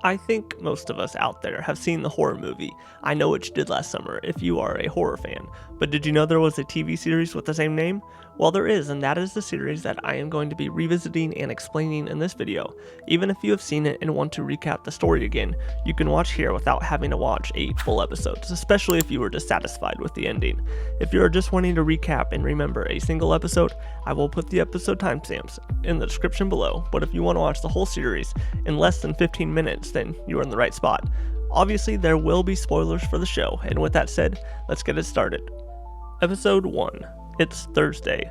I think most of us out there have seen the horror movie I Know What You Did Last Summer if you are a horror fan, but did you know there was a TV series with the same name? Well, there is, and that is the series that I am going to be revisiting and explaining in this video. Even if you have seen it and want to recap the story again, you can watch here without having to watch 8 full episodes, especially if you were dissatisfied with the ending. If you are just wanting to recap and remember a single episode, I will put the episode timestamps in the description below, but if you want to watch the whole series in less than 15 minutes, then you are in the right spot. Obviously, there will be spoilers for the show, and with that said, let's get it started. Episode 1. It's Thursday.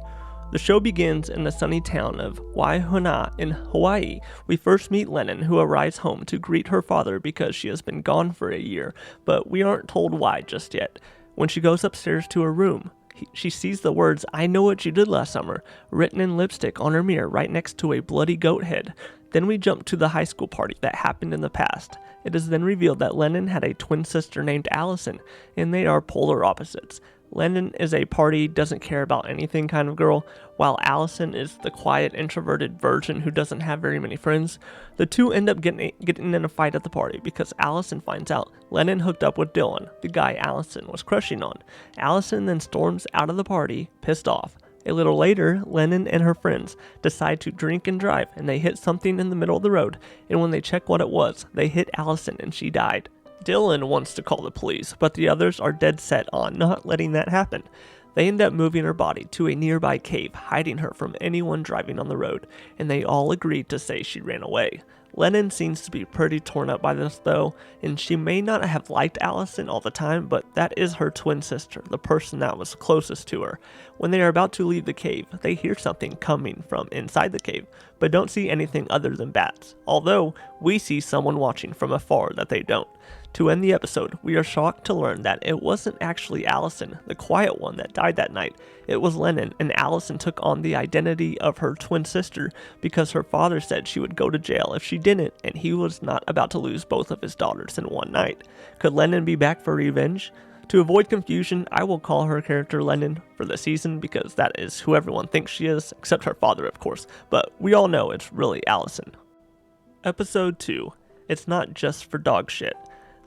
The show begins in the sunny town of Waihona in Hawaii. We first meet Lennon, who arrives home to greet her father because she has been gone for a year, but we aren't told why just yet. When she goes upstairs to her room, she sees the words, "I know what you did last summer," written in lipstick on her mirror right next to a bloody goat head. Then we jump to the high school party that happened in the past. It is then revealed that Lennon had a twin sister named Allison, and they are polar opposites. Lennon is a party, doesn't care about anything kind of girl, while Allison is the quiet, introverted virgin who doesn't have very many friends. The two end up getting in a fight at the party because Allison finds out Lennon hooked up with Dylan, the guy Allison was crushing on. Allison then storms out of the party, pissed off. A little later, Lennon and her friends decide to drink and drive, and they hit something in the middle of the road, and when they check what it was, they hit Allison and she died. Dylan wants to call the police, but the others are dead set on not letting that happen. They end up moving her body to a nearby cave, hiding her from anyone driving on the road, and they all agreed to say she ran away. Lennon seems to be pretty torn up by this though, and she may not have liked Allison all the time, but that is her twin sister, the person that was closest to her. When they are about to leave the cave, they hear something coming from inside the cave, but don't see anything other than bats, although we see someone watching from afar that they don't. To end the episode, we are shocked to learn that it wasn't actually Allison, the quiet one, that died that night. It was Lennon, and Allison took on the identity of her twin sister because her father said she would go to jail if she didn't, and he was not about to lose both of his daughters in one night. Could Lennon be back for revenge? To avoid confusion, I will call her character Lennon for the season because that is who everyone thinks she is, except her father of course, but we all know it's really Allison. Episode 2. It's Not Just for Dog Shit.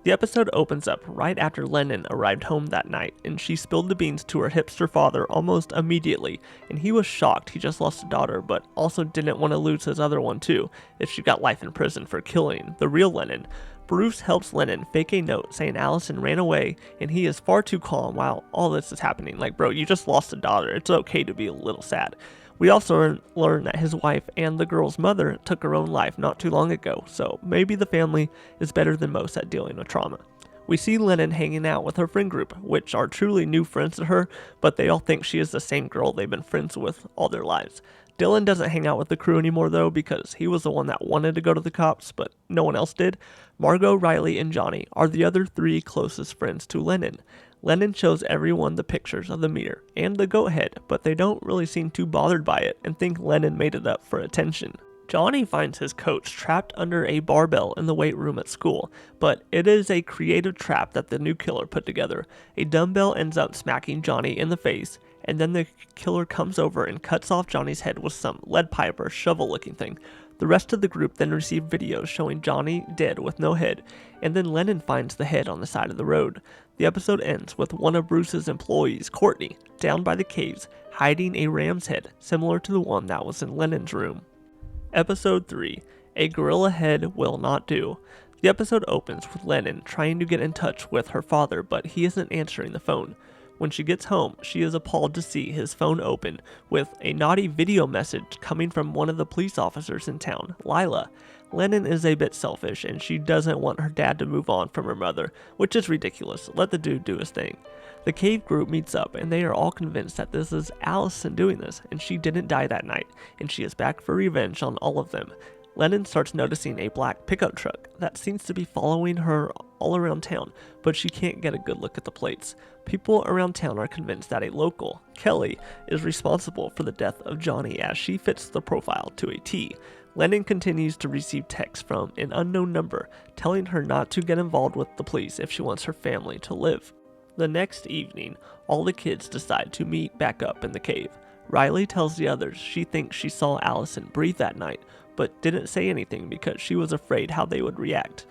The episode opens up right after Lennon arrived home that night, and she spilled the beans to her hipster father almost immediately, and he was shocked he just lost a daughter, but also didn't want to lose his other one too, if she got life in prison for killing the real Lennon. Bruce helps Lennon fake a note saying Allison ran away, and he is far too calm while all this is happening. Like, bro, you just lost a daughter, it's okay to be a little sad. We also learn that his wife and the girl's mother took her own life not too long ago, so maybe the family is better than most at dealing with trauma. We see Lennon hanging out with her friend group, which are truly new friends to her, but they all think she is the same girl they've been friends with all their lives. Dylan doesn't hang out with the crew anymore though because he was the one that wanted to go to the cops, but no one else did. Margot, Riley, and Johnny are the other 3 closest friends to Lennon. Lennon shows everyone the pictures of the mirror and the goat head, but they don't really seem too bothered by it and think Lennon made it up for attention. Johnny finds his coach trapped under a barbell in the weight room at school, but it is a creative trap that the new killer put together. A dumbbell ends up smacking Johnny in the face, and then the killer comes over and cuts off Johnny's head with some lead pipe or shovel looking thing. The rest of the group then receive videos showing Johnny dead with no head, and then Lennon finds the head on the side of the road. The episode ends with one of Bruce's employees, Courtney, down by the caves, hiding a ram's head similar to the one that was in Lennon's room. Episode 3. A gorilla head will not do. The episode opens with Lennon trying to get in touch with her father, but he isn't answering the phone. When she gets home, she is appalled to see his phone open with a naughty video message coming from one of the police officers in town, Lila. Lennon is a bit selfish and she doesn't want her dad to move on from her mother, which is ridiculous. Let the dude do his thing. The cave group meets up and they are all convinced that this is Allison doing this and she didn't die that night and she is back for revenge on all of them. Lennon starts noticing a black pickup truck that seems to be following her all around town, but she can't get a good look at the plates. People around town are convinced that a local, Kelly, is responsible for the death of Johnny as she fits the profile to a T. Lennon continues to receive texts from an unknown number telling her not to get involved with the police if she wants her family to live. The next evening, all the kids decide to meet back up in the cave. Riley tells the others she thinks she saw Allison breathe that night, but didn't say anything because she was afraid how they would react.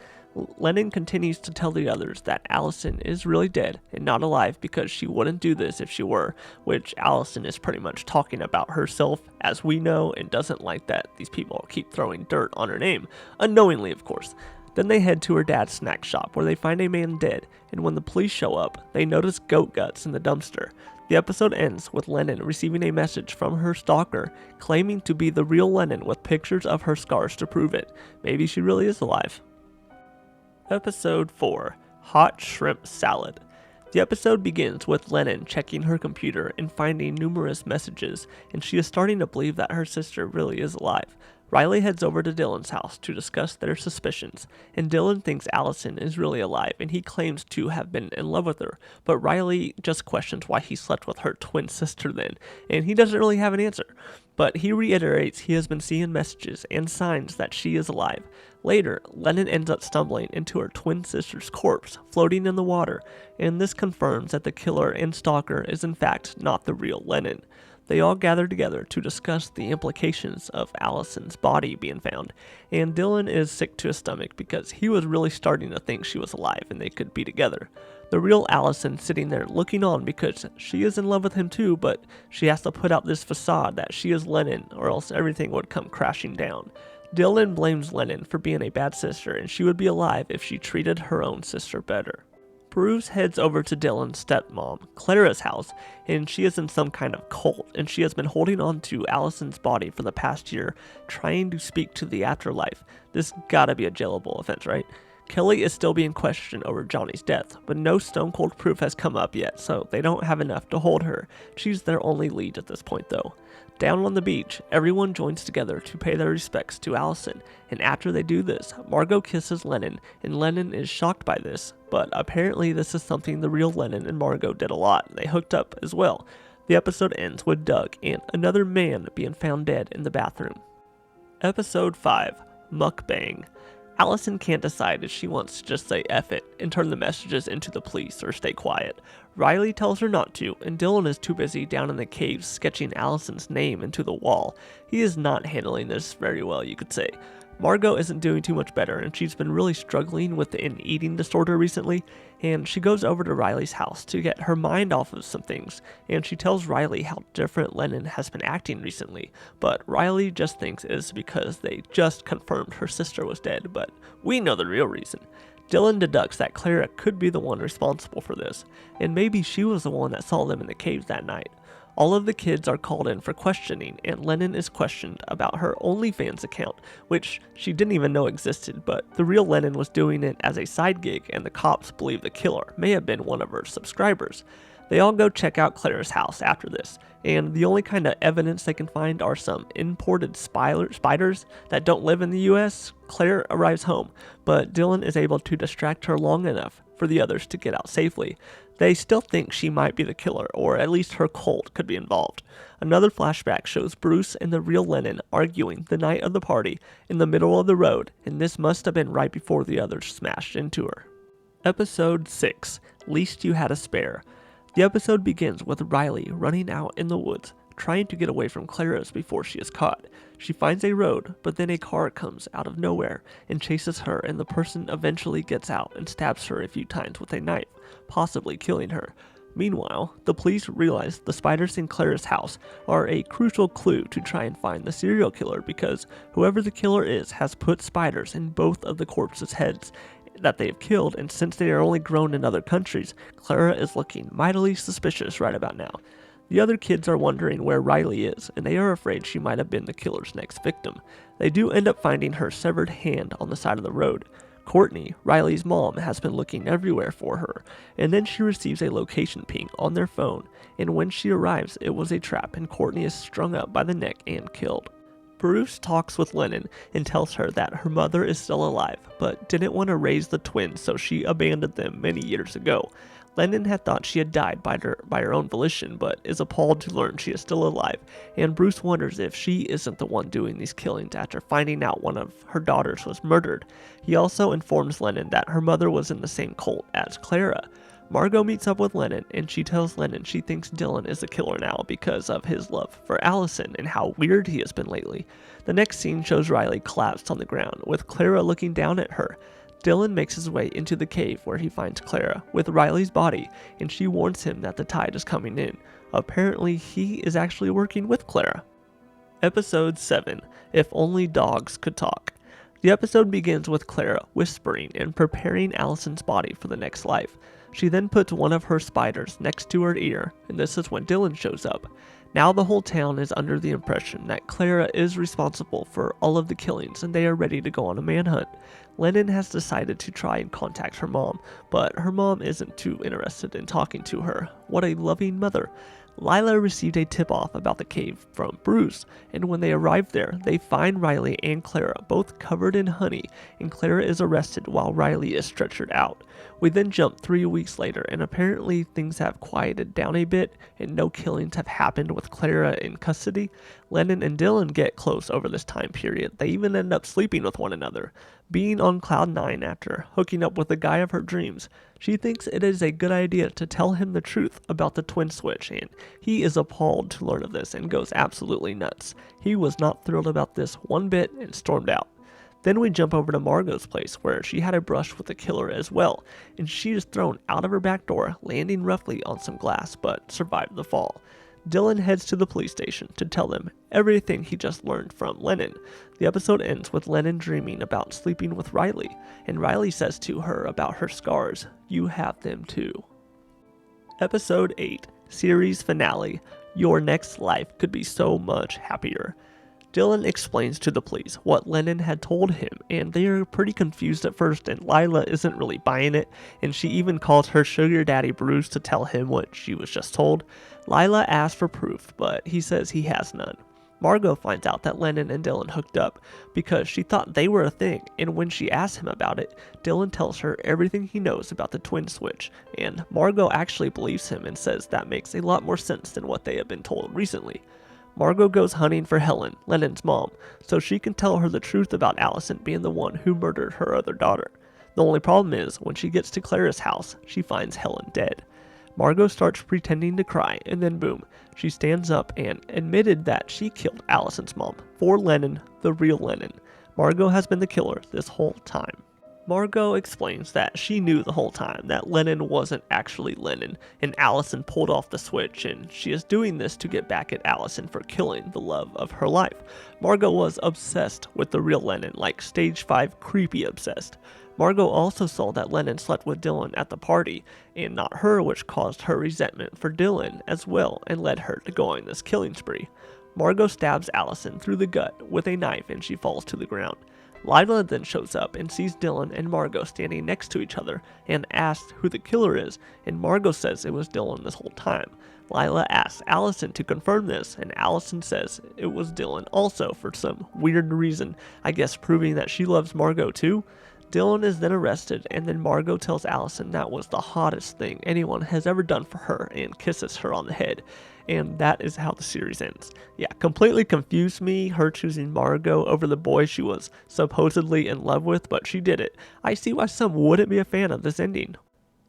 Lennon continues to tell the others that Allison is really dead and not alive because she wouldn't do this if she were, which Allison is pretty much talking about herself, as we know, and doesn't like that these people keep throwing dirt on her name, unknowingly of course. Then they head to her dad's snack shop where they find a man dead, and when the police show up, they notice goat guts in the dumpster. The episode ends with Lennon receiving a message from her stalker claiming to be the real Lennon with pictures of her scars to prove it. Maybe she really is alive. Episode 4, Hot Shrimp Salad. The episode begins with Lennon checking her computer and finding numerous messages, and she is starting to believe that her sister really is alive. Riley heads over to Dylan's house to discuss their suspicions, and Dylan thinks Allison is really alive, and he claims to have been in love with her, but Riley just questions why he slept with her twin sister then, and he doesn't really have an answer. But he reiterates he has been seeing messages and signs that she is alive. Later, Lennon ends up stumbling into her twin sister's corpse floating in the water, and this confirms that the killer and stalker is in fact not the real Lennon. They all gather together to discuss the implications of Allison's body being found, and Dylan is sick to his stomach because he was really starting to think she was alive and they could be together. The real Allison sitting there looking on because she is in love with him too, but she has to put out this facade that she is Lennon or else everything would come crashing down. Dylan blames Lennon for being a bad sister, and she would be alive if she treated her own sister better. Bruce heads over to Dylan's stepmom, Clara's house, and she is in some kind of cult, and she has been holding on to Allison's body for the past year, trying to speak to the afterlife. This gotta be a jailable offense, right? Kelly is still being questioned over Johnny's death, but no stone cold proof has come up yet, so they don't have enough to hold her. She's their only lead at this point though. Down on the beach, everyone joins together to pay their respects to Allison, and after they do this, Margot kisses Lennon, and Lennon is shocked by this, but apparently this is something the real Lennon and Margot did a lot. They hooked up as well. The episode ends with Doug and another man being found dead in the bathroom. Episode 5, Mukbang. Allison can't decide if she wants to just say F it and turn the messages into the police or stay quiet. Riley tells her not to, and Dylan is too busy down in the caves sketching Allison's name into the wall. He is not handling this very well, you could say. Margot isn't doing too much better, and she's been really struggling with an eating disorder recently, and she goes over to Riley's house to get her mind off of some things, and she tells Riley how different Lennon has been acting recently, but Riley just thinks it's because they just confirmed her sister was dead, but we know the real reason. Dylan deducts that Clara could be the one responsible for this, and maybe she was the one that saw them in the caves that night. All of the kids are called in for questioning, and Lennon is questioned about her OnlyFans account, which she didn't even know existed, but the real Lennon was doing it as a side gig, and the cops believe the killer may have been one of her subscribers. They all go check out Clara's house after this, and the only kind of evidence they can find are some imported spiders that don't live in the US. Clara arrives home, but Dylan is able to distract her long enough for the others to get out safely. They still think she might be the killer, or at least her cult could be involved. Another flashback shows Bruce and the real Lennon arguing the night of the party in the middle of the road, and this must have been right before the others smashed into her. Episode 6, Least You Had a Spare. The episode begins with Riley running out in the woods, trying to get away from Clara's before she is caught. She finds a road, but then a car comes out of nowhere and chases her, and the person eventually gets out and stabs her a few times with a knife, possibly killing her. Meanwhile, the police realize the spiders in Clara's house are a crucial clue to try and find the serial killer, because whoever the killer is has put spiders in both of the corpses' heads that they have killed, and since they are only grown in other countries, Clara is looking mightily suspicious right about now. The other kids are wondering where Riley is, and they are afraid she might have been the killer's next victim. They do end up finding her severed hand on the side of the road. Courtney, Riley's mom, has been looking everywhere for her, and then she receives a location ping on their phone, and when she arrives, it was a trap, and Courtney is strung up by the neck and killed. Bruce talks with Lennon and tells her that her mother is still alive, but didn't want to raise the twins, so she abandoned them many years ago. Lennon had thought she had died by her own volition, but is appalled to learn she is still alive, and Bruce wonders if she isn't the one doing these killings after finding out one of her daughters was murdered. He also informs Lennon that her mother was in the same cult as Clara. Margot meets up with Lennon, and she tells Lennon she thinks Dylan is a killer now because of his love for Allison and how weird he has been lately. The next scene shows Riley collapsed on the ground, with Clara looking down at her. Dylan makes his way into the cave where he finds Clara with Riley's body, and she warns him that the tide is coming in. Apparently, he is actually working with Clara. Episode 7, If Only Dogs Could Talk. The episode begins with Clara whispering and preparing Allison's body for the next life. She then puts one of her spiders next to her ear, and this is when Dylan shows up. Now the whole town is under the impression that Clara is responsible for all of the killings, and they are ready to go on a manhunt. Lennon has decided to try and contact her mom, but her mom isn't too interested in talking to her. What a loving mother. Lila received a tip-off about the cave from Bruce, and when they arrive there, they find Riley and Clara both covered in honey, and Clara is arrested while Riley is stretchered out. We then jump 3 weeks later, and apparently things have quieted down a bit, and no killings have happened with Clara in custody. Lennon and Dylan get close over this time period. They even end up sleeping with one another. Being on cloud 9 after hooking up with the guy of her dreams, she thinks it is a good idea to tell him the truth about the twin switch, and he is appalled to learn of this and goes absolutely nuts. He was not thrilled about this one bit and stormed out. Then we jump over to Margot's place, where she had a brush with the killer as well, and she is thrown out of her back door, landing roughly on some glass, but survived the fall. Dylan heads to the police station to tell them everything he just learned from Lennon. The episode ends with Lennon dreaming about sleeping with Riley, and Riley says to her about her scars, "You have them too." Episode 8, Series Finale, Your Next Life Could Be So Much Happier. Dylan explains to the police what Lennon had told him, and they are pretty confused at first, and Lila isn't really buying it, and she even calls her sugar daddy Bruce to tell him what she was just told. Lila asks for proof, but he says he has none. Margot finds out that Lennon and Dylan hooked up because she thought they were a thing, and when she asks him about it, Dylan tells her everything he knows about the twin switch, and Margot actually believes him and says that makes a lot more sense than what they have been told recently. Margot goes hunting for Helen, Lennon's mom, so she can tell her the truth about Allison being the one who murdered her other daughter. The only problem is, when she gets to Clara's house, she finds Helen dead. Margot starts pretending to cry, and then boom, she stands up and admitted that she killed Allison's mom for Lennon, the real Lennon. Margot has been the killer this whole time. Margot explains that she knew the whole time that Lennon wasn't actually Lennon, and Allison pulled off the switch, and she is doing this to get back at Allison for killing the love of her life. Margot was obsessed with the real Lennon, like stage 5 creepy obsessed. Margot also saw that Lennon slept with Dylan at the party, and not her, which caused her resentment for Dylan as well and led her to go on this killing spree. Margot stabs Allison through the gut with a knife, and she falls to the ground. Lila then shows up and sees Dylan and Margot standing next to each other and asks who the killer is, and Margot says it was Dylan this whole time. Lila asks Allison to confirm this, and Allison says it was Dylan also for some weird reason, I guess proving that she loves Margot too. Dylan is then arrested, and then Margot tells Allison that was the hottest thing anyone has ever done for her and kisses her on the head. And that is how the series ends. Yeah, completely confused me, her choosing Margot over the boy she was supposedly in love with, but she did it. I see why some wouldn't be a fan of this ending.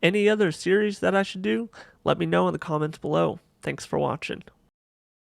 Any other series that I should do? Let me know in the comments below. Thanks for watching.